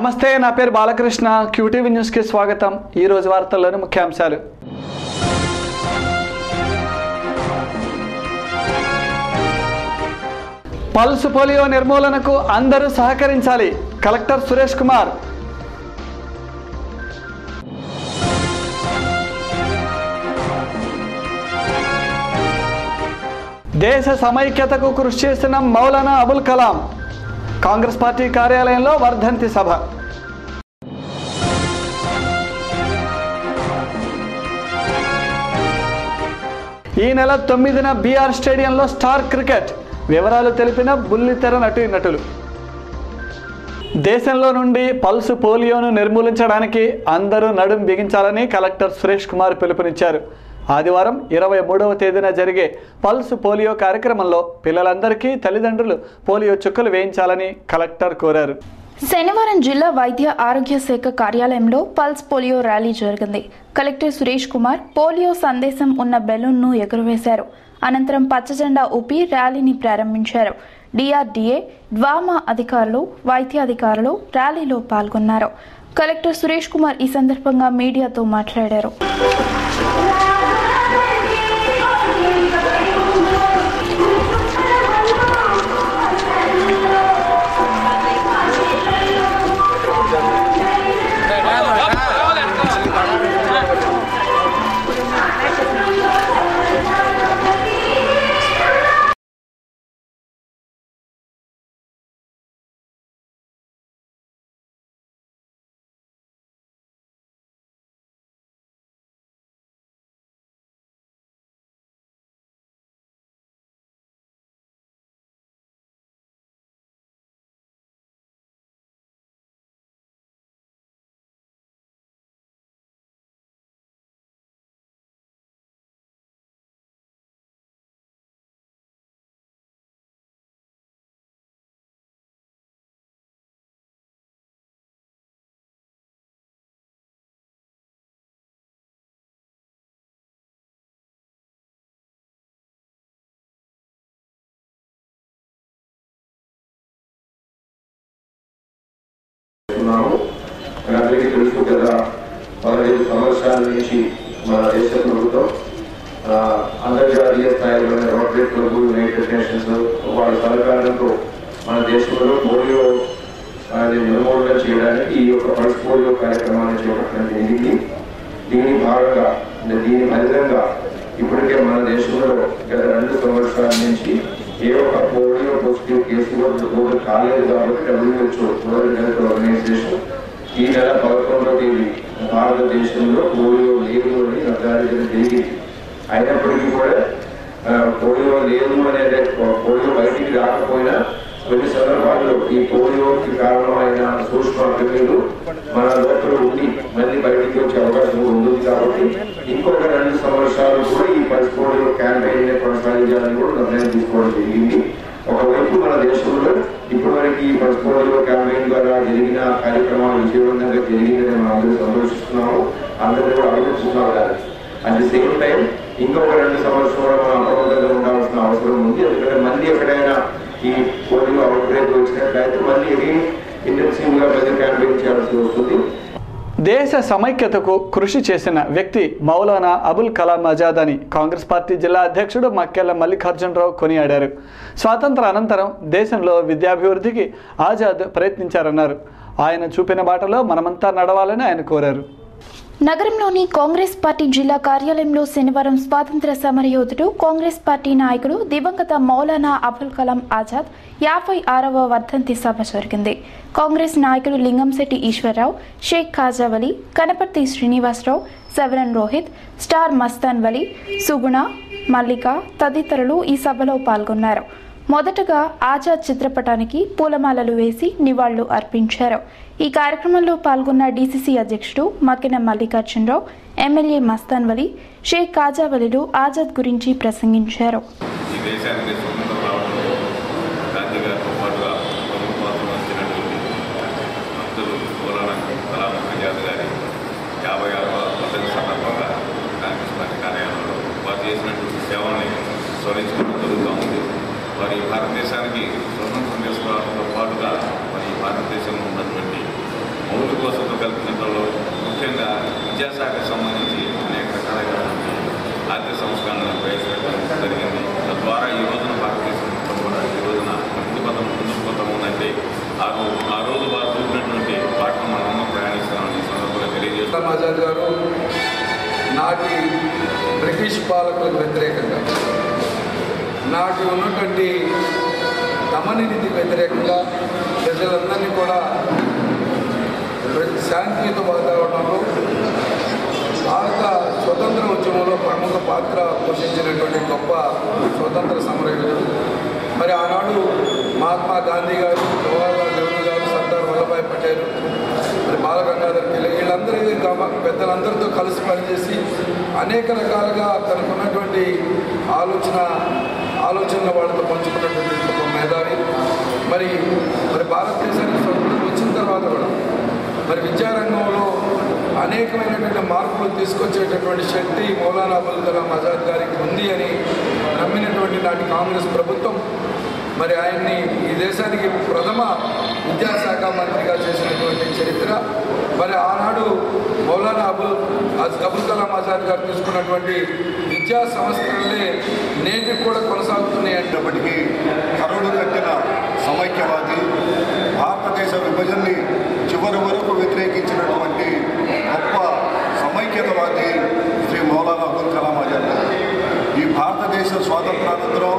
నమస్తే, నా పేరు బాలకృష్ణ. క్యూటీవీ న్యూస్కి స్వాగతం. ఈరోజు వార్తల్లోని ముఖ్యాంశాలు. పల్స్ పోలియో నిర్మూలనకు అందరూ సహకరించాలి, కలెక్టర్ సురేష్ కుమార్. దేశ సమైక్యతకు కృషి చేసిన మౌలానా అబుల్ కలాం. కాంగ్రెస్ పార్టీ కార్యాలయంలో వర్ధంతి సభ. ఈ నెల 9న బీఆర్ స్టేడియంలో స్టార్ క్రికెట్. వివరాలు తెలిపిన బుల్లితెర నటులు. దేశంలో నుండి పల్స్ పోలియోను నిర్మూలించడానికి అందరూ నడుం బిగించాలని కలెక్టర్ సురేష్ కుమార్ పిలుపునిచ్చారు. ఆదివారం 23వ తేదీన జరిగే పల్స్ పోలియో కార్యక్రమంలో పిల్లలందరికీ తల్లిదండ్రులు పోలియో చుక్కలు వేయించాలని కలెక్టర్ కోరారు. శనివారం జిల్లా వైద్య ఆరోగ్య శాఖ కార్యాలయంలో పల్స్ పోలియో ర్యాలీ జరిగింది. కలెక్టర్ సురేష్ కుమార్ పోలియో సందేశం ఉన్న బెలూన్ను ఎగురవేశారు. అనంతరం పచ్చజెండా ఊపి ర్యాలీని ప్రారంభించారు. డిఆర్డీఏ, డ్వామా అధికారులు, వైద్య అధికారులు ర్యాలీలో పాల్గొన్నారు. కలెక్టర్ సురేష్ కుమార్ ఈ సందర్భంగా మీడియాతో మాట్లాడారు. అందరికీ తెలుసు కదా, 15 సంవత్సరాల నుంచి మన దేశ ప్రభుత్వం అంతర్జాతీయ స్థాయిలోనే రోటరీ క్లబ్, యునైటెడ్ నేషన్స్ వాళ్ళ సహకారంతో మన దేశంలో పోలియో నిర్మూలన చేయడానికి ఈ యొక్క పల్స్ పోలియో కార్యక్రమాన్ని చేపట్టడం జరిగింది. దీని భాగంగా దీని ఫలితంగా ఇప్పటికే మన దేశంలో గత 2 సంవత్సరాల నుంచి ఏ ఒక్క పోలియో పాజిటివ్ కేసు కూడా కాలేదు. కాబట్టి WHO వరల్డ్ హెల్త్ ఆర్గనైజేషన్ ఈ నెల 11వ తేదీ భారతదేశంలో పోలియో లేదు అని నిర్ధారించడం జరిగింది. అయినప్పటికీ కూడా పోలియో లేదు అనేది పోలియో బయటికి రాకపోయినా కొన్ని సందర్భాల్లో ఈ పోలియోకి కారణమైన సూక్ష్మ క్రిములు మన లోపల ఉండి మళ్ళీ బయటికి వచ్చే అవకాశం ఉంటుంది. కాబట్టి ఇంకొక 2 సంవత్సరాలు కూడా ఈ పల్స్ పోలియో క్యాంపెయిన్ కొనసాగించాలని కూడా నిర్ణయం తీసుకోవడం జరిగింది. ఒకవైపు మన దేశంలో ఇప్పటివరకు ఈ పల్స్ పోలియో క్యాంపెయిన్ ద్వారా జరిగిన కార్యక్రమాలు విజయవంతంగా జరిగిందని మనం అందరూ సంతోషిస్తున్నాము, అందరూ కూడా అభినందిస్తున్నాము. అట్ ది సేమ్ టైం ఇంకొక 2 సంవత్సరాలు మనం అప్రమత్తంగా ఉండాల్సిన అవసరం ఉంది. ఎందుకంటే మళ్ళీ ఎక్కడైనా ఈ పోలియో అవుట్ బ్రేక్ వచ్చినట్లయితే మళ్ళీ ఇంటెన్సివ్ గా ప్రజలు క్యాంపెయిన్ చేయాల్సి వస్తుంది. దేశ సమైక్యతకు కృషి చేసిన వ్యక్తి మౌలానా అబుల్ కలాం ఆజాద్ అని కాంగ్రెస్ పార్టీ జిల్లా అధ్యక్షుడు మక్కెళ్ల మల్లికార్జునరావు కొనియాడారు. స్వాతంత్ర అనంతరం దేశంలో విద్యాభివృద్ధికి ఆజాద్ ప్రయత్నించారన్నారు. ఆయన చూపిన బాటలో మనమంతా నడవాలని ఆయన కోరారు. నగరంలోని కాంగ్రెస్ పార్టీ జిల్లా కార్యాలయంలో శనివారం స్వాతంత్ర సమరయోధుడు, కాంగ్రెస్ పార్టీ నాయకుడు దివంగత మౌలానా అబుల్ కలాం ఆజాద్ 56వ వర్ధంతి సభ జరిగింది. కాంగ్రెస్ నాయకులు లింగంశెట్టి ఈశ్వరరావు, షేక్ ఖాజావలి, కనపర్తి శ్రీనివాసరావు, సెవరన్ రోహిత్, స్టార్ మస్తాన్ వలి, సుగుణ, మల్లిక తదితరులు ఈ సభలో పాల్గొన్నారు. మొదటగా ఆజాద్ చిత్రపటానికి పూలమాలలు వేసి నివాళులు అర్పించారు. ఈ కార్యక్రమంలో పాల్గొన్న డీసీసీ అధ్యక్షుడు మక్కెన మల్లికార్జునరావు, ఎమ్మెల్యే మస్తాన్ వలి, షేక్ కాజావలిలు ఆజాద్ గురించి ప్రసంగించారు. మరి భారతదేశానికి స్వతంత్రం తీసుకోవడంతో పాటుగా మరి భారతదేశంలో ఉన్నటువంటి విద్యాశాఖకు సంబంధించి అనేక రకాలుగా ఆర్థిక సంస్కరణలను ప్రవేశపెట్టడం జరిగింది. తద్వారా ఈ రోజున భారతదేశం మొత్తం కూడా ఈ రోజున ముందుకు పోతాం ఉందంటే ఆ రోజు వారు చూపినటువంటి పాటను మనం ప్రయాణిస్తామని ఈ సందర్భంగా తెలియజేస్తాం. ఆజాద్ గారు నాటి బ్రిటిష్ పాలకులకు వ్యతిరేకంగా, నాటి ఉన్నటువంటి దమననీతికి వ్యతిరేకంగా ప్రజలందరినీ కూడా శాంతియుత వాతావరణంలో భారత స్వతంత్ర ఉద్యమంలో ప్రముఖ పాత్ర పోషించినటువంటి గొప్ప స్వతంత్ర సమరయోధుడు. మరి ఆనాడు మహాత్మా గాంధీ గారు, జవహర్లాల్ నెహ్రూ గారు, సర్దార్ వల్లభాయ్ పటేల్, మరి బాలగంగాధర్ తిలక్ వీళ్ళందరూ పెద్దలందరితో కలిసి పనిచేసి అనేక రకాలుగా తనకున్నటువంటి ఆలోచనలు వాళ్ళతో పంచుకున్నటువంటి గొప్ప మేధావి. మరి భారతదేశానికి స్వతంత్రం వచ్చిన తర్వాత కూడా మరి విద్యారంగంలో అనేకమైనటువంటి మార్పులు తీసుకొచ్చేటటువంటి శక్తి మౌలానా అబుల్ కలాం ఆజాద్ గారికి ఉంది అని నమ్మినటువంటి నాటి కాంగ్రెస్ ప్రభుత్వం మరి ఆయన్ని ఈ దేశానికి ప్రథమ విద్యాశాఖ మంత్రిగా చేసినటువంటి చరిత్ర. మరి ఆనాడు మౌలానా అబుల్ కలాం ఆజాద్ గారు తీసుకున్నటువంటి విద్యా సంస్కరణలే నేటికి కూడా కొనసాగుతున్నాయి. అయినప్పటికీ కరుడు కట్టిన సమైక్యవాది, భారతదేశ విభజనని చివరి వరకు వ్యతిరేకించినటువంటి గొప్ప సమైక్యతవాది శ్రీ మౌలానా అబుల్ కలాం ఆజాద్ గారు. ఈ భారతదేశ స్వాతంత్రానంతరం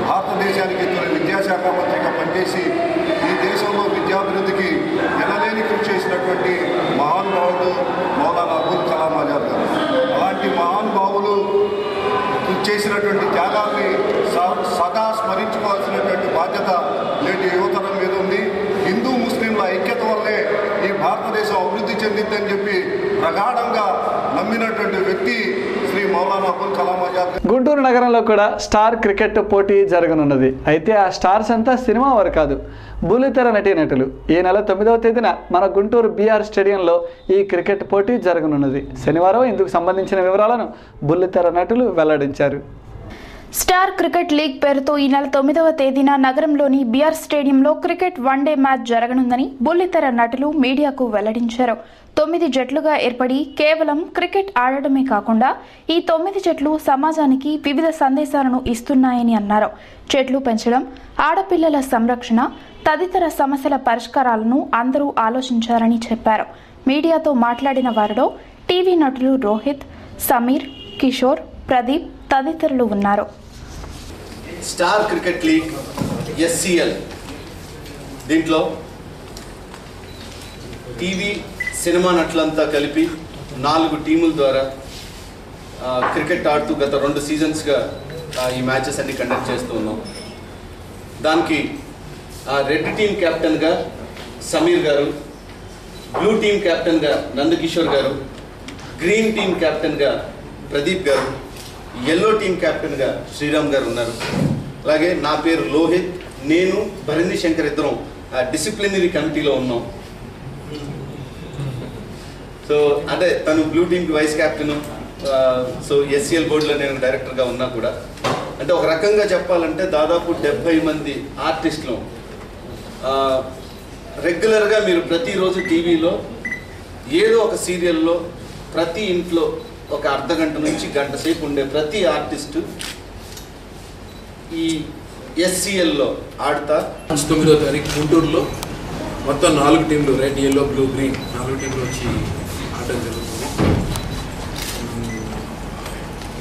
భారతదేశానికి తొలి విద్యాశాఖ మంత్రిగా పనిచేసి ఈ దేశంలో విద్యాభివృద్ధికి ఎనలేని కృషి చేసినటువంటి మహానుభావుడు మౌలానా అబుల్ కలాం ఆజాద్ గారు. అలాంటి మహానుభావులు చేసినటువంటి త్యాగాల్ని సదా స్మరించుకోవాల్సినటువంటి బాధ్యత నేటి యువతరం మీద ఉంది. హిందూ ముస్లింల ఐక్యత వల్లే ఈ భారతదేశం అభివృద్ధి చెందిందని చెప్పి ప్రగాఢంగా నమ్మినటువంటి వ్యక్తి శ్రీ మౌలానా అబుల్ కలాం ఆజాద్. గుంటూరు నగరంలో కూడా స్టార్ క్రికెట్ పోటీ జరగనున్నది. అయితే ఆ స్టార్స్ అంతా సినిమా వారు కాదు, బుల్లితెర నటీనటులు. ఈ నెల 9వ తేదీన మన గుంటూరు బీఆర్ స్టేడియంలో ఈ క్రికెట్ పోటీ జరగనున్నది. శనివారం ఇందుకు సంబంధించిన వివరాలను బుల్లితెర నటులు వెల్లడించారు. స్టార్ క్రికెట్ లీగ్ పేరుతో ఈ నెల 9వ తేదీన నగరంలోని బీఆర్ స్టేడియంలో క్రికెట్ వన్డే మ్యాచ్ జరగనుందని బుల్లితెర నటులు మీడియాకు వెల్లడించారు. 9 జట్లుగా ఏర్పడి కేవలం క్రికెట్ ఆడటమే కాకుండా ఈ 9 జట్లు సమాజానికి వివిధ సందేశాలను ఇస్తున్నాయని అన్నారు. చెట్లు పెంచడం, ఆడపిల్లల సంరక్షణ తదితర సమస్యల పరిష్కారాలను అందరూ ఆలోచించారని చెప్పారు. మీడియాతో మాట్లాడిన వారిలో టీవీ నటులు రోహిత్, సమీర్, కిషోర్, ప్రదీప్ తదితరులు ఉన్నారు. స్టార్ క్రికెట్ లీగ్ SCL దీంట్లో టీవీ సినిమా నటులంతా కలిపి 4 టీముల ద్వారా క్రికెట్ ఆడుతూ గత 2 సీజన్స్గా ఈ మ్యాచెస్ అన్ని కండక్ట్ చేస్తూ ఉన్నాం. దానికి రెడ్ టీమ్ కెప్టెన్గా సమీర్ గారు, బ్లూ టీమ్ కెప్టెన్గా నందకిషోర్ గారు, గ్రీన్ టీమ్ కెప్టెన్గా ప్రదీప్ గారు, ఎల్లో టీమ్ కెప్టెన్గా శ్రీరామ్ గారు ఉన్నారు. అలాగే నా పేరు లోహిత్, నేను భరణి శంకర్ ఇద్దరం డిసిప్లినరీ కమిటీలో ఉన్నాం. సో అంటే తను బ్లూ టీమ్కి వైస్ కెప్టెన్, సో SCL బోర్డులో నేను డైరెక్టర్గా ఉన్నా కూడా. అంటే ఒక రకంగా చెప్పాలంటే దాదాపు 70 మంది ఆర్టిస్టులు రెగ్యులర్గా మీరు ప్రతిరోజు టీవీలో ఏదో ఒక సీరియల్లో ప్రతి ఇంట్లో ఒక అర్ధగంట నుంచి గంట సేపు ఉండే ప్రతి ఆర్టిస్టు ఈ SCLలో ఆడతా. 9వ తారీఖు గుంటూరులో మొత్తం 4 టీంలు, రెడ్, ఎల్లో, బ్లూ, గ్రీన్ 4 టీంలు వచ్చి ఆడడం జరుగుతుంది.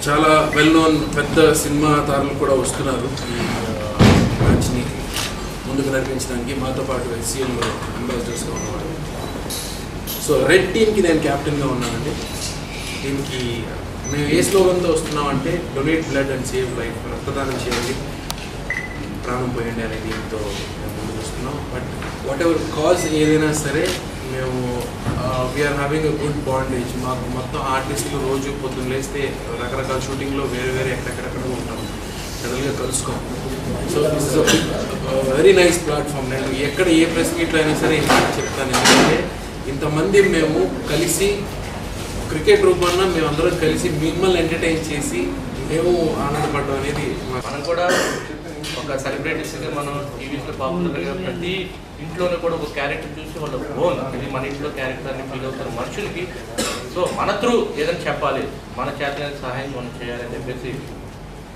చాలా వెల్ నోన్ పెద్ద సినిమా తారలు కూడా వస్తున్నారు ఈ మ్యాచ్ని ముందుకు నడిపించడానికి. మాతో పాటు SCLలో అంబాసిడర్స్గా ఉన్నవారు. సో రెడ్ టీమ్కి నేను క్యాప్టెన్గా ఉన్నానండి. దీనికి మేము ఏ స్లోగన్తో వస్తున్నామంటే donate blood and save life, రక్తదానం చేయండి ప్రాణం పోయండి అనే దీంతో మేము ముందుకు వస్తున్నాం. బట్ వాట్ ఎవర్ కాజ్ ఏదైనా సరే మేము we are having a good bondage. మాకు మొత్తం ఆర్టిస్టులు రోజు పొద్దున్న లేస్తే రకరకాల షూటింగ్లో వేరే ఎక్కడెక్కడ ఉంటాం, జనరల్గా కలుసుకోం. So this is very nice platform. నేను ఎక్కడ ఏ ప్రెస్ మీట్లో అయినా సరే చెప్తాను, ఎందుకంటే ఇంతమంది మేము కలిసి క్రికెట్ రూపాన మేమందరం కలిసి మిమ్మల్ని ఎంటర్టైన్ చేసి మేము ఆనందపడడం అనేది మనం కూడా ఒక సెలబ్రిటీస్గా మనం టీవీస్లో పాపులర్గా ప్రతి ఇంట్లోనే కూడా ఒక క్యారెక్టర్ చూసి వాళ్ళ ఓన్ ఇది మన ఇంట్లో క్యారెక్టర్ అని ఫీల్ అవుతారు మనుషులకి. సో మన త్రూ ఏదైనా చెప్పాలి, మన చేతనైన సహాయం మనం చేయాలని చెప్పేసి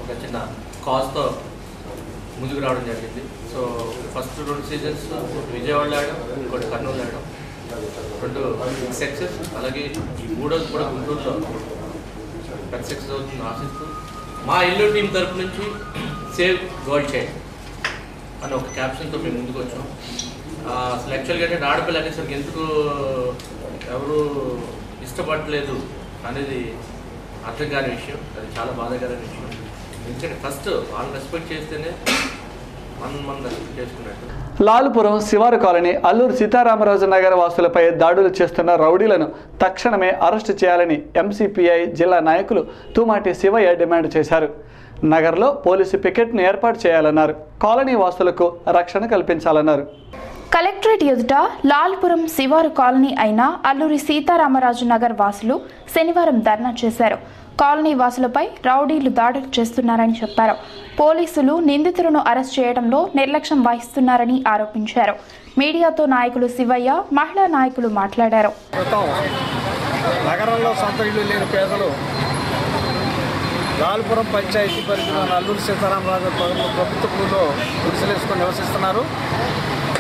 ఒక చిన్న కాజ్తో ముందుకు రావడం జరిగింది. సో ఫస్ట్ 2 సీజన్స్ విజయవాడలో ఆడడం, ఇంకోటి కర్నూలు ఆడడం, 2 సక్సెస్. అలాగే ఈ 3వ కూడా గుంటూరులో పెద్ద సక్సెస్ అవుతుంది ఆశిస్తూ మా ఇల్లు టీం తరపు నుంచి సేవ్ గోల్డ్ చైల్డ్ అని ఒక క్యాప్షన్తో మేము ముందుకు వచ్చాం. అసలు యాక్చువల్గా అంటే ఆడపిల్ల అనేసరికి ఎందుకు ఎవరు ఇష్టపడలేదు అనేది అర్థం కాని విషయం. అది చాలా బాధాకరమైన విషయం. ఎందుకంటే ఫస్ట్ వాళ్ళని రెస్పెక్ట్ చేస్తేనే మనం రెస్పెక్ట్ చేసుకున్నట్టు. లాల్పురం శివారు కాలనీ అల్లూరు సీతారామరాజు నగర్ వాసులపై దాడులు చేస్తున్న రౌడీలను తక్షణమే అరెస్టు చేయాలని ఎంసీపీఐ జిల్లా నాయకులు తూమాటి శివయ్య డిమాండ్ చేశారు. నగర్లో పోలీసు పికెట్ను ఏర్పాటు చేయాలన్నారు. కాలనీ వాసులకు రక్షణ కల్పించాలన్నారు. కలెక్టరేట్ ఎదుట లాల్పురం శివారు కాలనీ అయిన అల్లూరి సీతారామరాజు నగర్ వాసులు శనివారం ధర్నా చేశారు. కాలనీ వాసులపై రౌడీలు దాడులు చేస్తున్నారని చెప్పారు. పోలీసులు నిందితులను అరెస్ట్ చేయడంలో నిర్లక్ష్యం వహిస్తున్నారని ఆరోపించారు. మీడియాతో నాయకులు శివయ్య, మహిళా నాయకులు మాట్లాడారు. నగరంలో సొంత ఇల్లు లేని పేదలు లాల్పురం పంచాయతీ పరిధిలో అల్లూరి సీతారామరాజు ప్రభుత్వ భూమిలో గుడిసెలేసుకొని నివసిస్తున్నారు.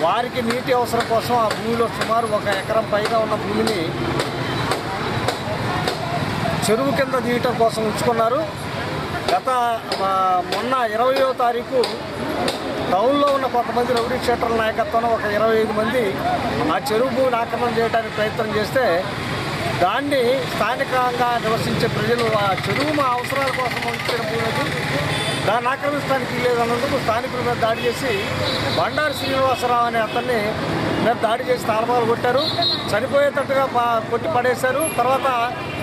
వారికి నీటి అవసరం కోసం ఆ భూమిలో సుమారు 1 ఎకరం పైగా ఉన్న భూమిని చెరువు కింద తీయటం కోసం ఉంచుకున్నారు. మొన్న 20వ తారీఖు టౌన్లో ఉన్న కొంతమంది రౌడీ షీటర్ల నాయకత్వంలో ఒక 25 మంది ఆ చెరువు భూమిని ఆక్రమణ చేయడానికి ప్రయత్నం చేస్తే దాన్ని స్థానికంగా నివసించే ప్రజలు ఆ చెరువు మా అవసరాల కోసం ఉంచిన భూమికి దాన్ని ఆక్రమించడానికి లేదన్నందుకు స్థానికుల మీద దాడి చేసి బండారు శ్రీనివాసరావు అనే అతన్ని మీద దాడి చేసి తాళమాలు కొట్టారు. చనిపోయేటట్టుగా కొట్టి పడేశారు. తర్వాత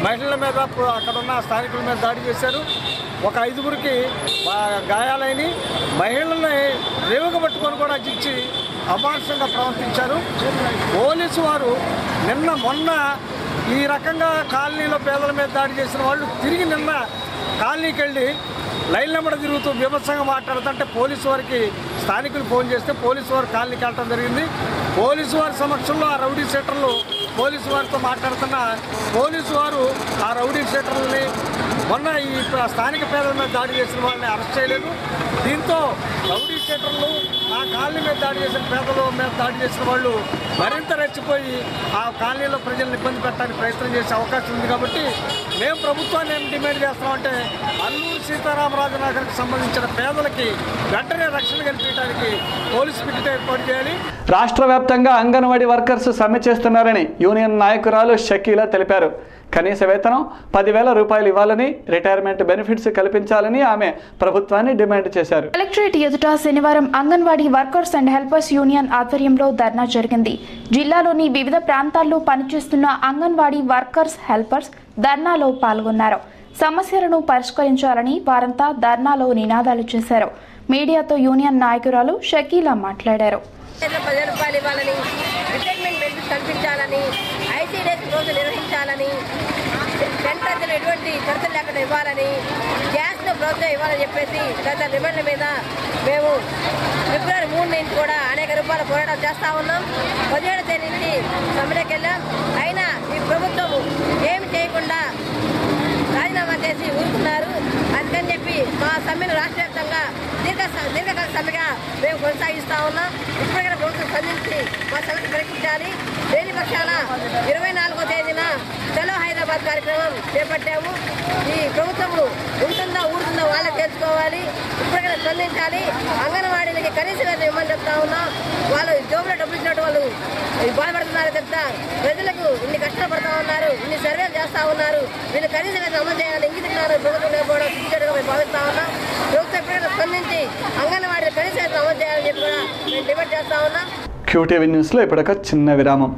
మహిళల మీద అక్కడ ఉన్న స్థానికుల మీద దాడి చేశారు. ఒక 5గురికి గాయాలైన మహిళల్ని రేవుగా పట్టుకొని కూడా జిచ్చి అమానుషంగా ప్రవర్తించారు. పోలీసు వారు మొన్న ఈ రకంగా కాలనీలో పేదల మీద దాడి చేసిన వాళ్ళు తిరిగి నిన్న కాలనీకి వెళ్ళి లైన్ నెంబర్ తిరుగుతూ విమర్శంగా మాట్లాడుతుంటే పోలీసు వారికి స్థానికులు ఫోన్ చేస్తే పోలీసు వారు కాలనీకి వెళ్ళడం జరిగింది. పోలీసు వారి సమక్షంలో ఆ రౌడీ షీటర్లు పోలీసు వారితో మాట్లాడుతున్న పోలీసు వారు ఆ రౌడీ షీటర్లని మొన్న ఈ స్థానిక పేదల మీద దాడి చేసిన వాళ్ళని అరెస్ట్ చేయలేదు. దీంతో రౌడీ షీటర్లు ఆ కాలనీ మీద దాడి చేసిన పేదల మీద దాడి చేసిన వాళ్ళు మరింత రెచ్చిపోయి ఆ కాలనీలో ప్రజలను ఇబ్బంది పెట్టడానికి ప్రయత్నం చేసే అవకాశం ఉంది. కాబట్టి మేము ప్రభుత్వాన్ని ఏం డిమాండ్ చేస్తామంటే అల్లూరు సీతారామరాజు నగర్కి సంబంధించిన పేదలకి వెంటనే రక్షణ కల్పించడానికి పోలీసు పికెట్ ఏర్పాటు చేయాలి. రాష్ట్ర వ్యాప్తంగా అంగన్వాడీ వర్కర్స్ సమ్మె చేస్తున్నారని యూనియన్ నాయకురాలు షకీలా తెలిపారు. కనీస వేతనం 10,000 రూపాయలు ఇవ్వాలని, రిటైర్మెంట్ బెనిఫిట్స్ కల్పించాలని ఆమె ప్రభుత్వాన్ని డిమాండ్ చేశారు. కలెక్టరేట్ ఎదుట శనివారం anganwadi workers and helpers union ఆధ్వర్యంలో ధర్నా జరిగింది. జిల్లాలోని వివిధ ప్రాంతాల్లో పనిచేస్తున్న అంగన్వాడీ వర్కర్స్, హెల్పర్స్ ధర్నాలో పాల్గొన్నారు. సమస్యలను పరిష్కరించాలని వారంతా ధర్నాలో నినాదాలు చేశారు. మీడియాతో యూనియన్ నాయకురాలు షకీలా మాట్లాడారు. 10,000 రూపాయలు ఇవ్వాలని, రిటైర్మెంట్ బెనిఫిట్స్ కల్పించాలని, ఐసీడీఎస్ రోజు నిర్వహించాలని, సెంటర్లు ఎటువంటి ఖర్చులు లేకుండా ఇవ్వాలని, గ్యాస్ను ప్రభుత్వం ఇవ్వాలని చెప్పేసి గత డిమాండ్ల మీద మేము ఫిబ్రవరి 3 నుంచి కూడా అనేక రూపాయల పోరాటం చేస్తూ ఉన్నాం. 17వ తేదీ నుంచి సమ్మెలోకి వెళ్ళాం. అయినా ఈ ప్రభుత్వం ఏమి చేయకుండా రాజీనామా చేసి ఊరుకున్నారు. అందుకని చెప్పి మా సమ్మెను రాష్ట్ర వ్యాప్తంగా దీర్ఘకాల సమ్మెగా మేము కొనసాగిస్తా ఉన్నాం. ఇప్పటికైనా ప్రభుత్వం స్పందించి మా సమ్మెను పరిష్కరించాలి. దేని పక్షాన 24వ తేదీన చలో హైదరాబాద్ కార్యక్రమం చేపట్టాము. ఈ ప్రభుత్వము ఉంటుందా ఊరుతుందా వాళ్ళే తెలుసుకోవాలి. ఇప్పటికైనా స్పందించాలి. అంగన్వాడీలకి కనీస వేతనం ఇవ్వమని చెప్తా ఉన్నాం. వాళ్ళు జోబులో డబ్బులు ఇచ్చినట్టు వాళ్ళు బాధపడుతున్నారు చెప్తా. ప్రజలకు ఇన్ని కష్టాలు పడుతూ ఉన్నారు, ఇన్ని సర్వేలు చేస్తూ ఉన్నారు. వీళ్ళు కనీస వేతనం అమలు చేయాలని ఇంగిస్తున్నారు. ప్రభుత్వం లేకపోవడం సిగ్గుచేటుగా మేము భావిస్తా ఉన్నాం. ప్రభుత్వం ఎప్పుడైనా స్పందించి అంగన్వాడీ కనీస వేతనం అమలు చేయాలని చెప్పి కూడా మేము డిమాండ్ చేస్తా ఉన్నాం. QTV న్యూస్లో ఇప్పటిక చిన్న విరామం.